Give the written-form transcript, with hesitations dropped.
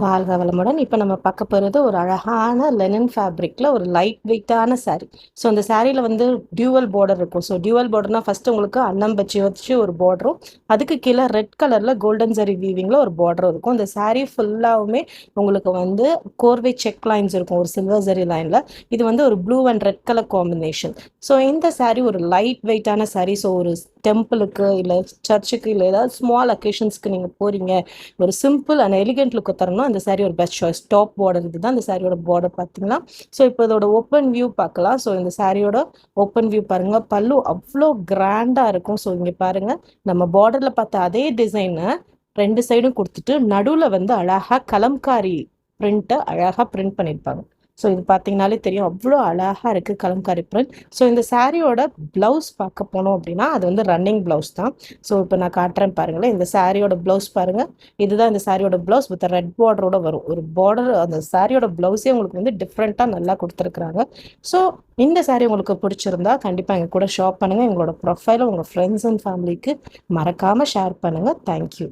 வாழ்க வளமுடன். இப்போ நம்ம பார்க்க போகிறது ஒரு அழகான லெனன் ஃபேப்ரிக்கில் ஒரு லைட் வெயிட்டான saree. ஸோ அந்த சாரியில் வந்து டியூவல் பார்டர் இருக்கும். ஸோ டியூவல் பார்டர்னா ஃபஸ்ட்டு உங்களுக்கு அன்னம்பச்சி வச்சு ஒரு பார்டரும், அதுக்கு கீழே ரெட் கலரில் கோல்டன் ஜரி வீவிங்கில் ஒரு பார்டரும் இருக்கும். இந்த saree ஃபுல்லாகவுமே உங்களுக்கு வந்து கோர்வை செக் லைன்ஸ் இருக்கும் ஒரு சில்வர் ஜரி லைனில். இது வந்து ஒரு blue and red colour combination. So இந்த saree ஒரு லைட் வெயிட்டான saree. ஸோ ஒரு டெம்பிளுக்கு இல்லை சர்ச்சுக்கு இல்லை ஏதாவது ஸ்மால் அக்கேஷன்ஸ்க்கு நீங்கள் போகிறீங்க, ஒரு சிம்பிள் அண்ட் எலிகென்ட் லுக்கு தரணும், அந்த saree ஒரு பெஸ்ட் சாய்ஸ். டாப் பார்டர் இதுதான் இந்த சாரியோட பார்டர் பார்த்தீங்கன்னா. ஸோ இப்போ இதோட ஓப்பன் வியூ பார்க்கலாம். ஸோ இந்த சாரியோட ஓப்பன் வியூ பாருங்க, பல்லு அவ்வளோ கிராண்டாக இருக்கும். ஸோ இங்கே பாருங்க, நம்ம பார்டரில் பார்த்த அதே டிசைனை ரெண்டு சைடும் கொடுத்துட்டு நடுவில் வந்து அழகாக கலம்காரி பிரிண்ட்டை அழகாக பிரிண்ட் பண்ணியிருப்பாங்க. ஸோ இது பார்த்தீங்கனாலே தெரியும், அவ்வளோ அழகாக இருக்குது கலம்காரி பிரிண்ட். ஸோ இந்த சாரியோட ப்ளவுஸ் பார்க்க போனோம் அப்படின்னா அது வந்து ரன்னிங் ப்ளவுஸ் தான். ஸோ இப்போ நான் காட்டுறேன் பாருங்களேன், இந்த சாரியோட ப்ளவுஸ் பாருங்கள். இதுதான் இந்த சாரியோட ப்ளவுஸ் வித் ரெட் பார்டரோட வரும். ஒரு பார்டர் அந்த சாரியோட ப்ளவுஸே உங்களுக்கு வந்து டிஃப்ரெண்ட்டாக நல்லா கொடுத்துருக்குறாங்க. ஸோ இந்த சாரி உங்களுக்கு பிடிச்சிருந்தா கண்டிப்பாக எங்கள் கூட ஷாப் பண்ணுங்கள். எங்களோட ப்ரொஃபைலை உங்கள் ஃப்ரெண்ட்ஸ் அண்ட் ஃபேமிலிக்கு மறக்காமல் ஷேர் பண்ணுங்கள். தேங்க்யூ.